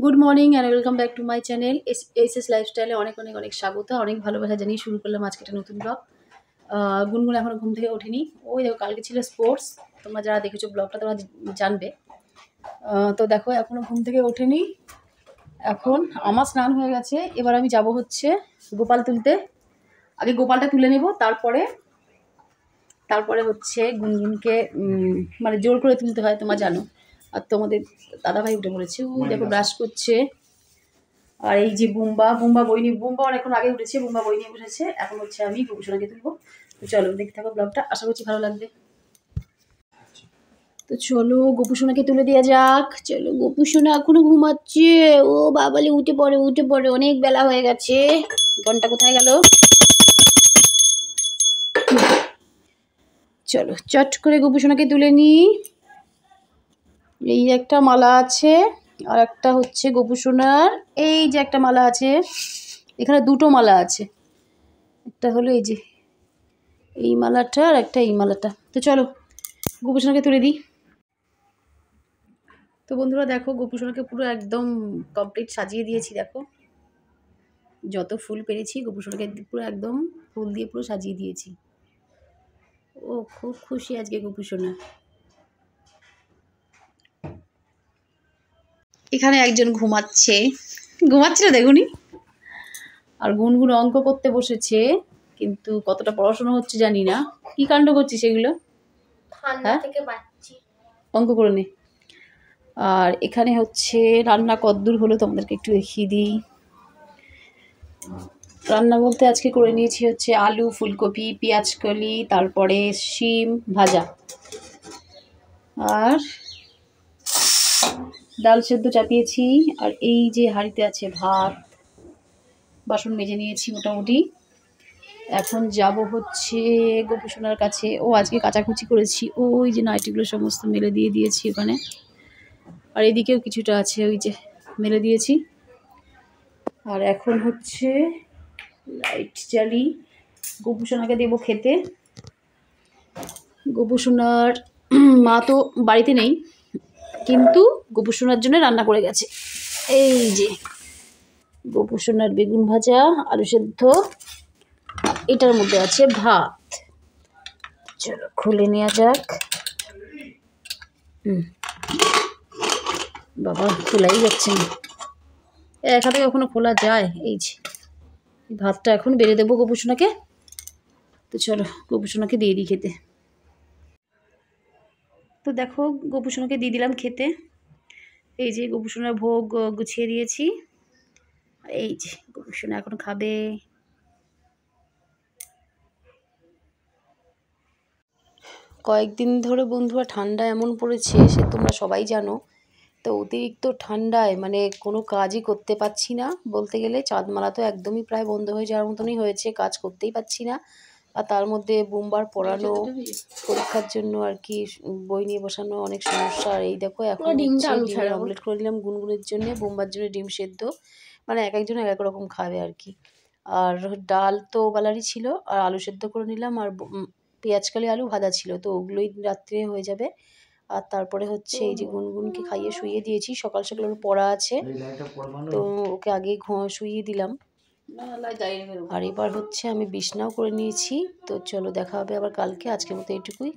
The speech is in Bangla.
Good morning and welcome back to my channel S লাইফস্টাইলে অনেক অনেক অনেক স্বাগত, অনেক ভালোবাসা জানিয়ে শুরু করলাম আজকে একটা নতুন ব্লগ। গুনগুন এখনও ঘুম থেকে ওঠেনি। ওই দেখো, কালকে ছিল স্পোর্টস, তোমরা যারা দেখেছো ব্লগটা তোমরা জানবে। তো দেখো এখনও ঘুম থেকে ওঠেনি। এখন আমার স্নান হয়ে গেছে, এবার আমি যাব হচ্ছে গোপাল তুলতে। আগে গোপালটা তুলে নেব, তারপরে হচ্ছে গুনগুনকে মানে জোর করে তুলতে হয়, তোমরা জানো। আর তোমাদের দাদাভাই উঠে পড়েছে, ওই দেখো ব্রাশ করছে। আর এই যে বুম্বা বই নিয়ে, বুম্বা অনেকক্ষণ আগে উঠেছে, বুম্বা বই নিয়ে বসেছে। এখন হচ্ছে আমি গোপুসোনাকে তুলবো। তো চলো দেখতে থাকো ব্লগটা, আশা করছি ভালো লাগবে। তো চলো গোপুসোনাকে তুলে দেওয়া যাক। চলো, গোপুসোনা এখনো ঘুমাচ্ছে। ও বাবালে, উঠে পড়ে, অনেক বেলা হয়ে গেছে। ঘন্টা কোথায় গেল? চলো চট করে গোপুসোনাকে তুলে নিই। এই একটা মালা আছে, আর একটা হচ্ছে গোপুসোনার এই যে একটা মালা আছে। এখানে দুটো মালা আছে, একটা হলো এই যে এই মালাটা, আর একটা এই মালাটা। তো চলো গোপুসোনাকে তুলে দিই। তো বন্ধুরা দেখো, গোপুসোনাকে পুরো একদম কমপ্লিট সাজিয়ে দিয়েছি। দেখো যত ফুল পেরেছি গোপুসোনাকে পুরো একদম ফুল দিয়ে পুরো সাজিয়ে দিয়েছি। ও খুব খুশি আজকে গোপুসোনা। এখানে একজন ঘুমাচ্ছিল দেখুনি। আর গুনগুন অঙ্ক করতে বসেছে, কিন্তু কতটা পড়াশোনা হচ্ছে জানি না। কি কাণ্ড করছিস সেগুলো? হ্যাঁ, অঙ্ক করে নে। আর এখানে হচ্ছে রান্না কদ্দূর হলো তোমাদেরকে একটু দেখিয়ে দিই। রান্না বলতে আজকে করে নিয়েছি হচ্ছে আলু, ফুলকপি, পেঁয়াজকলি, তারপরে শিম ভাজা, আর ডাল সেদ্ধ চাপিয়েছি। আর এই যে হাঁড়িতে আছে ভাত, বাসন মেজে নিয়েছি মোটামুটি। এখন যাব হচ্ছে গোপুসোনার কাছে। ও আজকে কাচাকুচি করেছি, ওই যে নাইটিগুলো সমস্ত মেলে দিয়ে দিয়েছি ওখানে। আর এদিকেও কিছুটা আছে, ওই যে মেলে দিয়েছি। আর এখন হচ্ছে লাইট জ্বালি, গোপুসোনাকে দেবো খেতে। গোপুসোনার মা তো বাড়িতে নেই, কিন্তু গোপুসোনার জন্য রান্না করে গেছে। এই যে গোপুসোনার বেগুন ভাজা, আলু সেদ্ধ, এটার মধ্যে আছে ভাত। চলো খুলে নেওয়া যাক। বাবা, খোলাই যাচ্ছে না, এক হাতে কখনো খোলা যায়? এই যে ভাতটা এখন বেড়ে দেবো গোপুসোনাকে। তো চলো গোপুসোনাকে দিয়ে দিই খেতে। তো দেখো গোপুসোনাকে দিয়ে দিলাম খেতে। এই যে গোপুসোনার ভোগ গুছিয়ে দিয়েছি। এই যে গোপুসোনা এখন খাবে। কয়েকদিন ধরে বন্ধুরা ঠান্ডা এমন পড়েছে, সে তোমরা সবাই জানো। তো অতিরিক্ত ঠান্ডায় মানে কোনো কাজই করতে পারছি না বলতে গেলে। চাঁদমালা তো একদমই প্রায় বন্ধ হয়ে যাওয়ার মতনই হয়েছে, কাজ করতেই পারছি না। আর তার মধ্যে বুমবার পড়ানো, পরীক্ষার জন্য আর কি বই নিয়ে বসানো, অনেক সমস্যা। আর এই দেখো এখন ডিমের অমলেট করে নিলাম গুনগুনের জন্য, বুমবার জন্য ডিম সেদ্ধ। মানে এক একজন এক এক রকম খাবে আর কি। আর ডাল তো বেলারই ছিল, আর আলু সেদ্ধ করে নিলাম, আর পেঁয়াজকালি আলু ভাজা ছিল, তো ওগুলোই রাত্রে হয়ে যাবে। আর তারপরে হচ্ছে এই যে গুনগুনকে খাইয়ে শুইয়ে দিয়েছি, সকাল সকাল ওর পড়া আছে, তো ওকে আগেই শুইয়ে দিলাম। আর এবার হচ্ছে আমি বিছনাও করে নিয়েছি। তো চলো দেখা হবে আবার কালকে, আজকের মতো এইটুকুই।